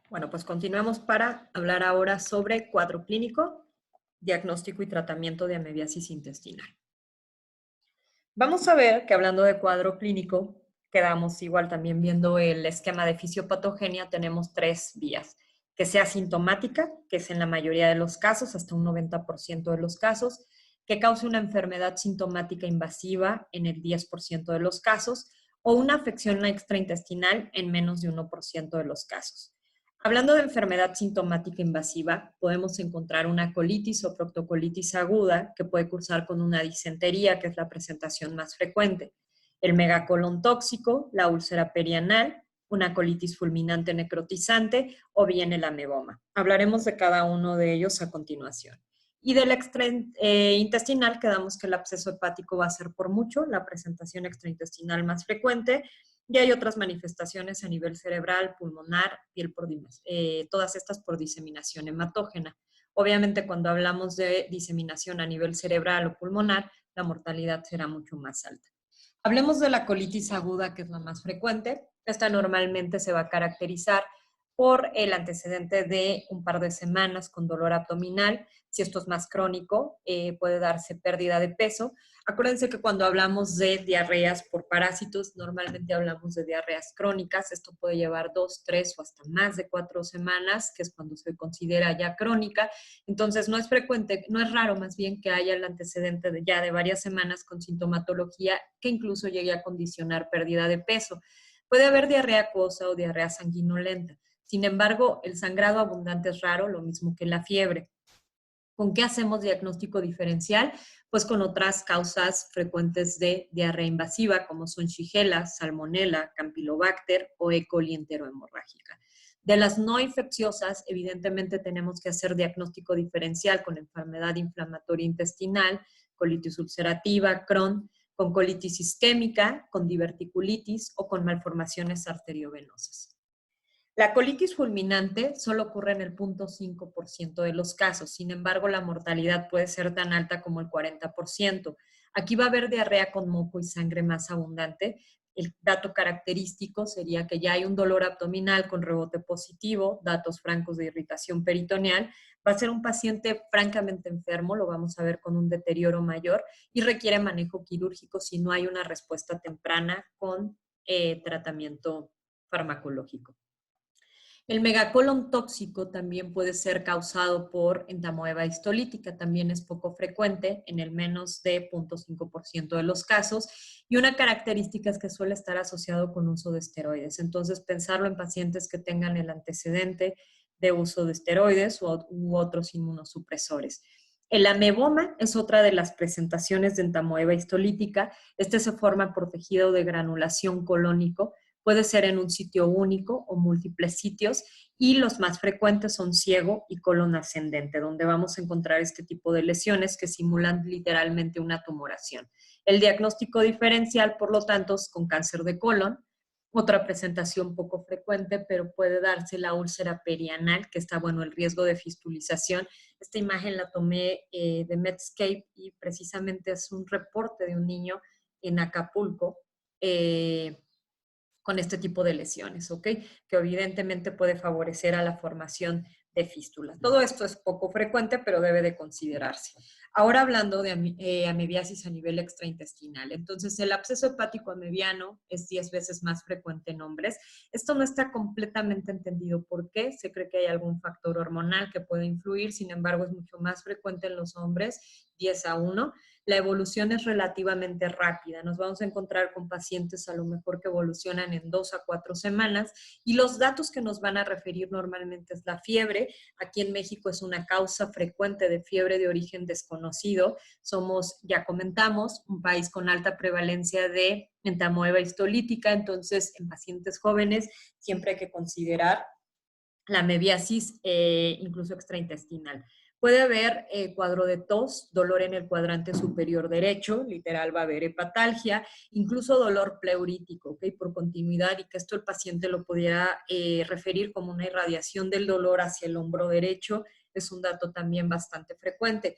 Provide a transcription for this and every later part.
Bueno, pues continuamos para hablar ahora sobre cuadro clínico, diagnóstico y tratamiento de amebiasis intestinal. Vamos a ver que hablando de cuadro clínico, quedamos igual también viendo el esquema de fisiopatogenia, tenemos tres vías. Que sea sintomática, que es en la mayoría de los casos, hasta un 90% de los casos, que cause una enfermedad sintomática invasiva en el 10% de los casos, o una afección extraintestinal en menos de 1% de los casos. Hablando de enfermedad sintomática invasiva, podemos encontrar una colitis o proctocolitis aguda que puede cursar con una disentería, que es la presentación más frecuente, el megacolon tóxico, la úlcera perianal, una colitis fulminante necrotizante o bien el ameboma. Hablaremos de cada uno de ellos a continuación. Y del extraintestinal quedamos que el absceso hepático va a ser por mucho la presentación extraintestinal más frecuente, y hay otras manifestaciones a nivel cerebral, pulmonar, piel todas estas por diseminación hematógena. Obviamente, cuando hablamos de diseminación a nivel cerebral o pulmonar, la mortalidad será mucho más alta. Hablemos de la colitis aguda, que es la más frecuente. Esta normalmente se va a caracterizar por el antecedente de un par de semanas con dolor abdominal. Si esto es más crónico, puede darse pérdida de peso. Acuérdense que cuando hablamos de diarreas por parásitos, normalmente hablamos de diarreas crónicas. Esto puede llevar 2, 3 o hasta más de 4 semanas, que es cuando se considera ya crónica. Entonces, no es frecuente, no es raro más bien que haya el antecedente ya de varias semanas con sintomatología que incluso llegue a condicionar pérdida de peso. Puede haber diarrea acuosa o diarrea sanguinolenta. Sin embargo, el sangrado abundante es raro, lo mismo que la fiebre. ¿Con qué hacemos diagnóstico diferencial? Pues con otras causas frecuentes de diarrea invasiva, como son Shigella, Salmonella, Campylobacter o E. coli enterohemorrágica. De las no infecciosas, evidentemente tenemos que hacer diagnóstico diferencial con enfermedad inflamatoria intestinal, colitis ulcerativa, Crohn, con colitis isquémica, con diverticulitis o con malformaciones arteriovenosas. La colitis fulminante solo ocurre en el 0.5% de los casos, sin embargo, la mortalidad puede ser tan alta como el 40%. Aquí va a haber diarrea con moco y sangre más abundante. El dato característico sería que ya hay un dolor abdominal con rebote positivo, datos francos de irritación peritoneal. Va a ser un paciente francamente enfermo, lo vamos a ver con un deterioro mayor y requiere manejo quirúrgico si no hay una respuesta temprana con tratamiento farmacológico. El megacolon tóxico también puede ser causado por entamoeba histolítica, también es poco frecuente en el menos de 0.5% de los casos y una característica es que suele estar asociado con uso de esteroides. Entonces, pensarlo en pacientes que tengan el antecedente de uso de esteroides u otros inmunosupresores. El ameboma es otra de las presentaciones de entamoeba histolítica. Este se forma por tejido de granulación colónico. Puede ser en un sitio único o múltiples sitios y los más frecuentes son ciego y colon ascendente, donde vamos a encontrar este tipo de lesiones que simulan literalmente una tumoración. El diagnóstico diferencial, por lo tanto, es con cáncer de colon. Otra presentación poco frecuente, pero puede darse la úlcera perianal, que está, bueno, el riesgo de fistulización. Esta imagen la tomé de Medscape y precisamente es un reporte de un niño en Acapulco, con este tipo de lesiones, ¿ok? Que evidentemente puede favorecer a la formación de fístulas. Todo esto es poco frecuente, pero debe de considerarse. Ahora hablando de amebiasis a nivel extraintestinal. Entonces, el absceso hepático amebiano es 10 veces más frecuente en hombres. Esto no está completamente entendido por qué. Se cree que hay algún factor hormonal que puede influir, sin embargo, es mucho más frecuente en los hombres, 10-1. La evolución es relativamente rápida. Nos vamos a encontrar con pacientes a lo mejor que evolucionan en 2 a 4 semanas y los datos que nos van a referir normalmente es la fiebre. Aquí en México es una causa frecuente de fiebre de origen desconocido. Somos, ya comentamos, un país con alta prevalencia de entamoeba histolítica, entonces en pacientes jóvenes siempre hay que considerar la amebiasis, incluso extraintestinal. Puede haber cuadro de tos, dolor en el cuadrante superior derecho, literal va a haber hepatalgia, incluso dolor pleurítico, ¿ok? Por continuidad y que esto el paciente lo pudiera referir como una irradiación del dolor hacia el hombro derecho, es un dato también bastante frecuente.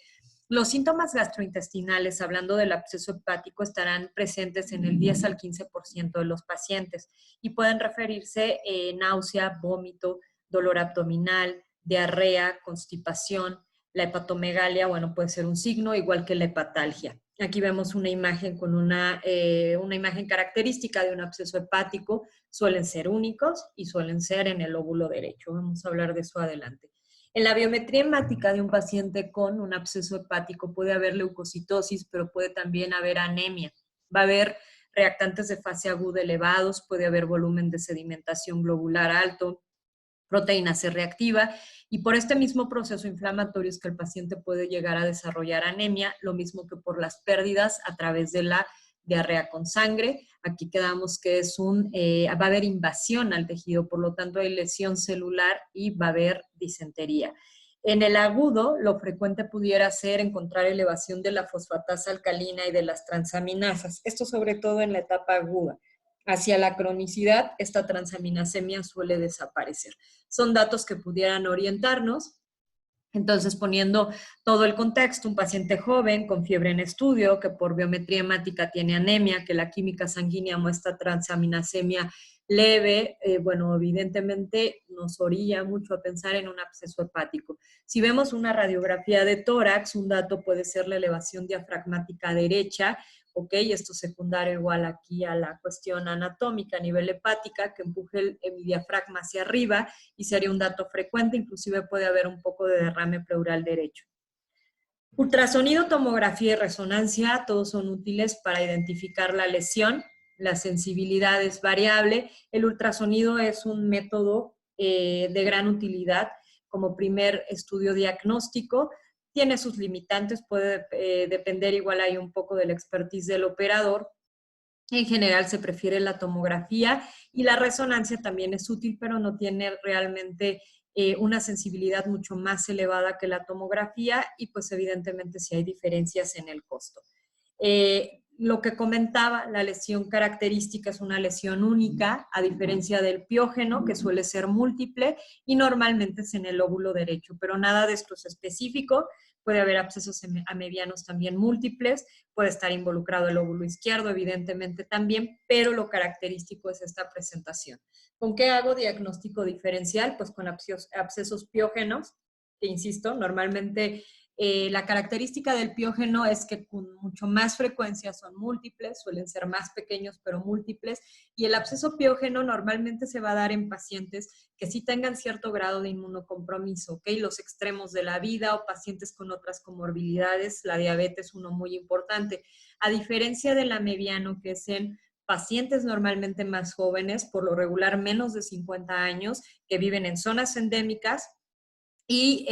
Los síntomas gastrointestinales, hablando del absceso hepático, estarán presentes en el 10 al 15% de los pacientes y pueden referirse náusea, vómito, dolor abdominal, diarrea, constipación. La hepatomegalia, bueno, puede ser un signo, igual que la hepatalgia. Aquí vemos una imagen con una imagen característica de un absceso hepático. Suelen ser únicos y suelen ser en el lóbulo derecho. Vamos a hablar de eso adelante. En la biometría hemática de un paciente con un absceso hepático puede haber leucocitosis, pero puede también haber anemia. Va a haber reactantes de fase aguda elevados, puede haber volumen de sedimentación globular alto, proteína C reactiva, y por este mismo proceso inflamatorio es que el paciente puede llegar a desarrollar anemia, lo mismo que por las pérdidas a través de la diarrea con sangre. Aquí quedamos que va a haber invasión al tejido, por lo tanto hay lesión celular y va a haber disentería. En el agudo, lo frecuente pudiera ser encontrar elevación de la fosfatasa alcalina y de las transaminasas, esto sobre todo en la etapa aguda. Hacia la cronicidad, esta transaminasemia suele desaparecer. Son datos que pudieran orientarnos. Entonces, poniendo todo el contexto, un paciente joven con fiebre en estudio, que por biometría hemática tiene anemia, que la química sanguínea muestra transaminasemia leve, bueno, evidentemente nos orilla mucho a pensar en un absceso hepático. Si vemos una radiografía de tórax, un dato puede ser la elevación diafragmática derecha, ¿ok? Esto secundario igual aquí a la cuestión anatómica a nivel hepática, que empuje mi diafragma hacia arriba y sería un dato frecuente, inclusive puede haber un poco de derrame pleural derecho. Ultrasonido, tomografía y resonancia, todos son útiles para identificar la lesión. La sensibilidad es variable. El ultrasonido es un método de gran utilidad como primer estudio diagnóstico. Tiene sus limitantes, puede depender igual hay un poco de la expertise del operador. En general se prefiere la tomografía y la resonancia también es útil, pero no tiene realmente una sensibilidad mucho más elevada que la tomografía y pues evidentemente sí hay diferencias en el costo. Lo que comentaba, la lesión característica es una lesión única, a diferencia del piógeno, que suele ser múltiple y normalmente es en el lóbulo derecho, pero nada de esto es específico. Puede haber abscesos amebianos también múltiples, puede estar involucrado el lóbulo izquierdo, evidentemente también, pero lo característico es esta presentación. ¿Con qué hago diagnóstico diferencial? Pues con abscesos piógenos, que insisto, normalmente la característica del piógeno es que con mucho más frecuencia son múltiples, suelen ser más pequeños pero múltiples, y el absceso piógeno normalmente se va a dar en pacientes que sí tengan cierto grado de inmunocompromiso, ¿ok? Los extremos de la vida o pacientes con otras comorbilidades, la diabetes uno muy importante. A diferencia del amebiano, que es en pacientes normalmente más jóvenes, por lo regular menos de 50 años, que viven en zonas endémicas. Y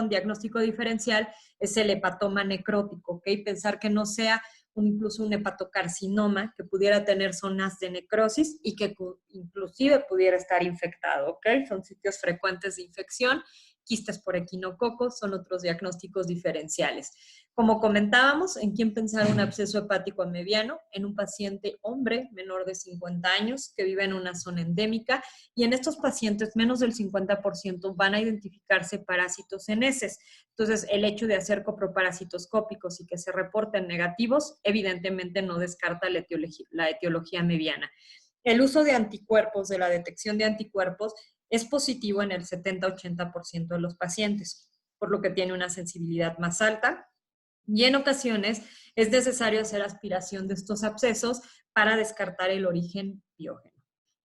diagnóstico diferencial es el hepatoma necrótico, ¿ok? Pensar que no sea incluso un hepatocarcinoma, que pudiera tener zonas de necrosis y que inclusive pudiera estar infectado, ¿ok? Son sitios frecuentes de infección. Quistes por equinococos son otros diagnósticos diferenciales. Como comentábamos, ¿en quién pensar un absceso hepático amebiano? En un paciente hombre menor de 50 años que vive en una zona endémica, y en estos pacientes menos del 50% van a identificarse parásitos en heces. Entonces, el hecho de hacer coproparasitoscópicos y que se reporten negativos, evidentemente no descarta la etiología amebiana. El uso de anticuerpos, de la detección de anticuerpos, es positivo en el 70-80% de los pacientes, por lo que tiene una sensibilidad más alta. Y en ocasiones es necesario hacer aspiración de estos abscesos para descartar el origen piógeno.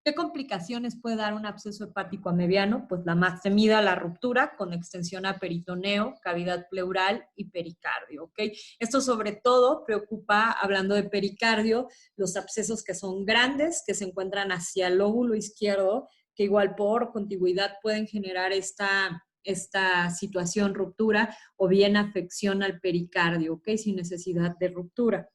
¿Qué complicaciones puede dar un absceso hepático amebiano? Pues la más temida, la ruptura con extensión a peritoneo, cavidad pleural y pericardio, ¿ok? Esto sobre todo preocupa, hablando de pericardio, los abscesos que son grandes, que se encuentran hacia el lóbulo izquierdo, que igual por contigüidad pueden generar esta situación ruptura o bien afección al pericardio, ¿ok? Sin necesidad de ruptura.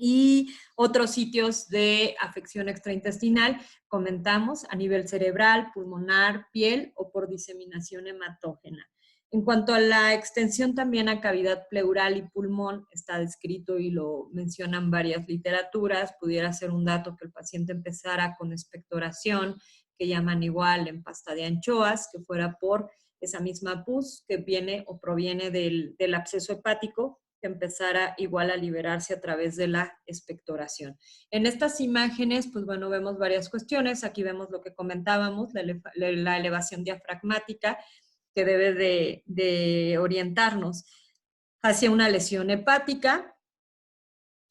Y otros sitios de afección extraintestinal, comentamos, a nivel cerebral, pulmonar, piel o por diseminación hematógena. En cuanto a la extensión también a cavidad pleural y pulmón, está descrito y lo mencionan varias literaturas. Pudiera ser un dato que el paciente empezara con expectoración, que llaman igual en pasta de anchoas, que fuera por esa misma pus que viene o proviene del absceso hepático, que empezara igual a liberarse a través de la expectoración. En estas imágenes, pues bueno, vemos varias cuestiones. Aquí vemos lo que comentábamos, la elevación diafragmática, que debe de orientarnos hacia una lesión hepática.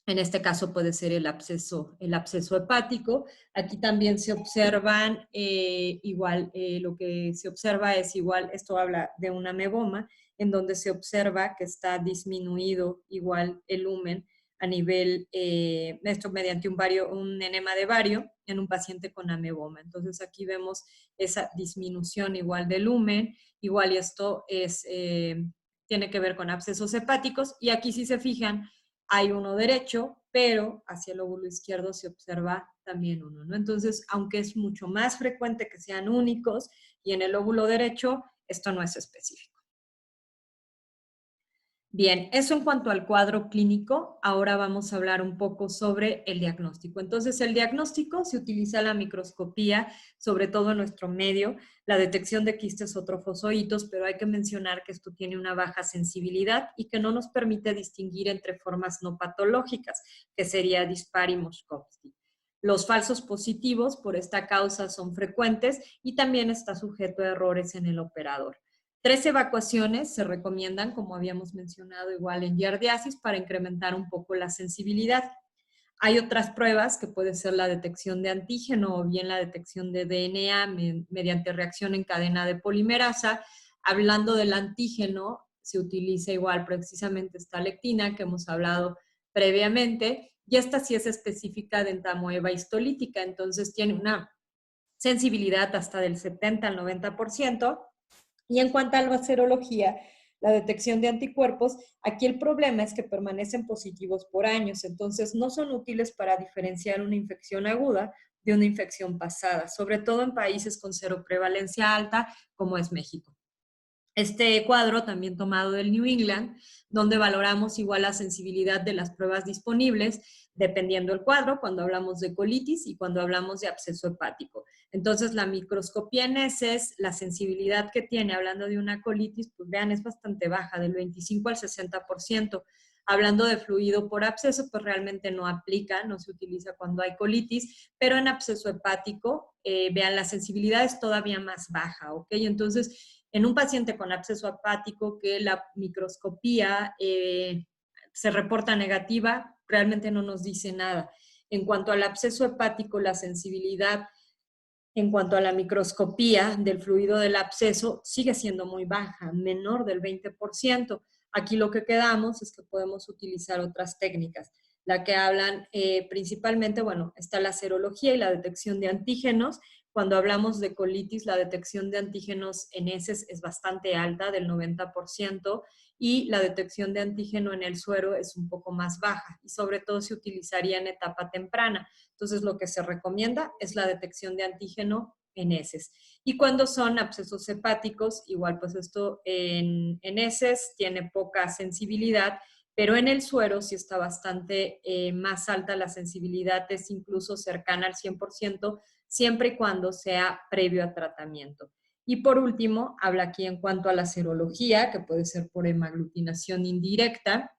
En este caso puede ser el absceso hepático. Aquí también se observan lo que se observa es igual, esto habla de un ameboma, en donde se observa que está disminuido igual el lumen a nivel, esto mediante un enema de bario en un paciente con ameboma. Entonces aquí vemos esa disminución igual del lumen, igual y esto tiene que ver con abscesos hepáticos, y aquí si se fijan, hay uno derecho, pero hacia el lóbulo izquierdo se observa también uno, ¿no? Entonces, aunque es mucho más frecuente que sean únicos, y en el lóbulo derecho, esto no es específico. Bien, eso en cuanto al cuadro clínico. Ahora vamos a hablar un poco sobre el diagnóstico. Entonces, el diagnóstico se utiliza la microscopía, sobre todo en nuestro medio, la detección de quistes o trofozoitos, pero hay que mencionar que esto tiene una baja sensibilidad y que no nos permite distinguir entre formas no patológicas, que sería Dispar y Moszkowski. Los falsos positivos por esta causa son frecuentes y también está sujeto a errores en el operador. 3 evacuaciones se recomiendan, como habíamos mencionado, igual en giardiasis, para incrementar un poco la sensibilidad. Hay otras pruebas que puede ser la detección de antígeno o bien la detección de DNA mediante reacción en cadena de polimerasa. Hablando del antígeno, se utiliza igual precisamente esta lectina que hemos hablado previamente, y esta sí es específica de entamoeba histolítica, entonces tiene una sensibilidad hasta del 70 al 90%. Y en cuanto a la serología, la detección de anticuerpos, aquí el problema es que permanecen positivos por años, entonces no son útiles para diferenciar una infección aguda de una infección pasada, sobre todo en países con seroprevalencia alta, como es México. Este cuadro también tomado del New England, donde valoramos igual la sensibilidad de las pruebas disponibles, dependiendo del cuadro, cuando hablamos de colitis y cuando hablamos de absceso hepático. Entonces, la microscopía en heces, la sensibilidad que tiene, hablando de una colitis, pues vean, es bastante baja, del 25 al 60%. Hablando de fluido por absceso, pues realmente no aplica, no se utiliza cuando hay colitis, pero en absceso hepático, vean, la sensibilidad es todavía más baja, ¿ok? Entonces, en un paciente con absceso hepático que la microscopía se reporta negativa, realmente no nos dice nada. En cuanto al absceso hepático, la sensibilidad en cuanto a la microscopía del fluido del absceso sigue siendo muy baja, menor del 20%. Aquí lo que quedamos es que podemos utilizar otras técnicas, la que hablan principalmente, bueno, está la serología y la detección de antígenos. Cuando hablamos de colitis, la detección de antígenos en heces es bastante alta, del 90%, y la detección de antígeno en el suero es un poco más baja, y sobre todo se utilizaría en etapa temprana. Entonces, lo que se recomienda es la detección de antígeno en heces. Y cuando son abscesos hepáticos, igual pues esto en heces tiene poca sensibilidad, pero en el suero sí está bastante más alta la sensibilidad, es incluso cercana al 100%, siempre y cuando sea previo a tratamiento. Y por último, habla aquí en cuanto a la serología, que puede ser por hemaglutinación indirecta.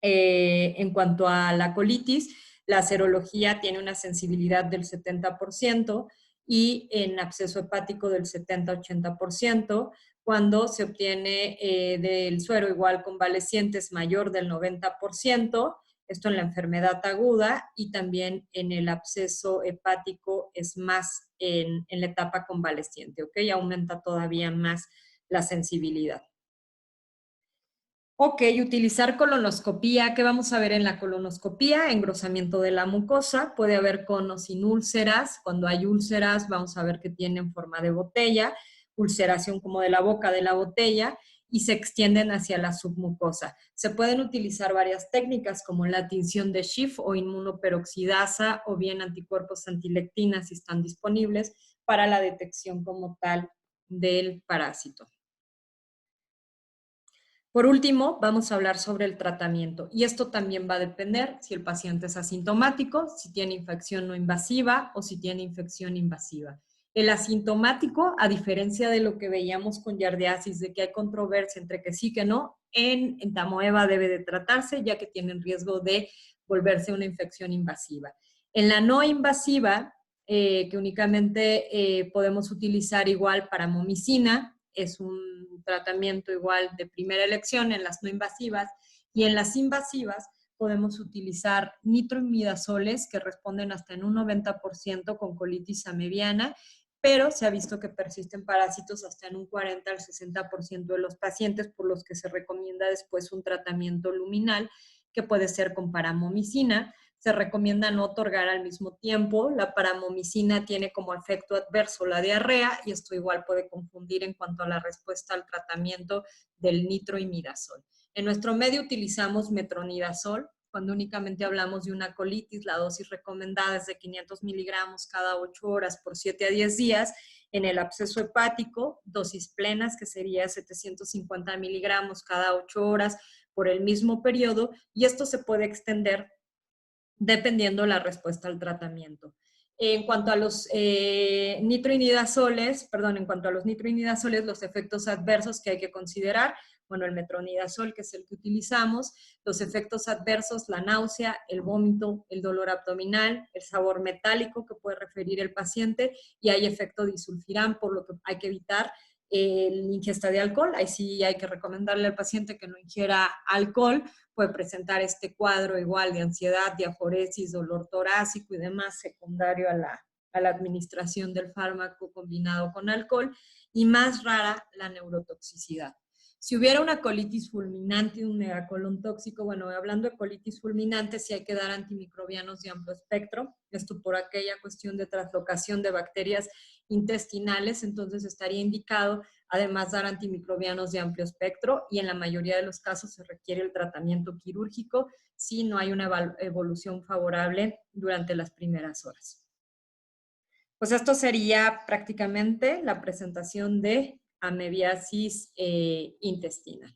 En cuanto a la colitis, la serología tiene una sensibilidad del 70% y en absceso hepático del 70-80%. Cuando se obtiene del suero igual convalecientes mayor del 90%, esto en la enfermedad aguda, y también en el absceso hepático es más en la etapa convaleciente, ¿ok? Aumenta todavía más la sensibilidad. Ok, utilizar colonoscopía. ¿Qué vamos a ver en la colonoscopía? Engrosamiento de la mucosa. Puede haber conos sin úlceras. Cuando hay úlceras, vamos a ver que tienen forma de botella, ulceración como de la boca de la botella, y se extienden hacia la submucosa. Se pueden utilizar varias técnicas como la tinción de Schiff o inmunoperoxidasa o bien anticuerpos antilectina si están disponibles para la detección como tal del parásito. Por último, vamos a hablar sobre el tratamiento, y esto también va a depender si el paciente es asintomático, si tiene infección no invasiva o si tiene infección invasiva. El asintomático, a diferencia de lo que veíamos con yardiasis, de que hay controversia entre que sí que no, en entamoeba debe de tratarse, ya que tienen riesgo de volverse una infección invasiva. En la no invasiva, que únicamente podemos utilizar igual para momicina, es un tratamiento igual de primera elección en las no invasivas, y en las invasivas podemos utilizar nitroimidazoles que responden hasta en un 90% con colitis amebiana, pero se ha visto que persisten parásitos hasta en un 40 al 60% de los pacientes, por los que se recomienda después un tratamiento luminal, que puede ser con paramomicina. Se recomienda no otorgar al mismo tiempo. La paramomicina tiene como efecto adverso la diarrea, y esto igual puede confundir en cuanto a la respuesta al tratamiento del nitroimidazol. En nuestro medio utilizamos metronidazol. Cuando únicamente hablamos de una colitis, la dosis recomendada es de 500 miligramos cada 8 horas por 7 a 10 días. En el absceso hepático, dosis plenas, que sería 750 miligramos cada 8 horas por el mismo periodo, y esto se puede extender dependiendo la respuesta al tratamiento. En cuanto a los nitroimidazoles, los efectos adversos que hay que considerar, bueno, el metronidazol, que es el que utilizamos, los efectos adversos, la náusea, el vómito, el dolor abdominal, el sabor metálico que puede referir el paciente, y hay efecto disulfiram, por lo que hay que evitar la ingesta de alcohol. Ahí sí hay que recomendarle al paciente que no ingiera alcohol. Puede presentar este cuadro igual de ansiedad, diaforesis, dolor torácico y demás, secundario a la administración del fármaco combinado con alcohol, y más rara la neurotoxicidad. Si hubiera una colitis fulminante y un megacolon tóxico, bueno, hablando de colitis fulminante, sí hay que dar antimicrobianos de amplio espectro, esto por aquella cuestión de traslocación de bacterias intestinales, entonces estaría indicado además dar antimicrobianos de amplio espectro, y en la mayoría de los casos se requiere el tratamiento quirúrgico si no hay una evolución favorable durante las primeras horas. Pues esto sería prácticamente la presentación de amebiasis intestinal.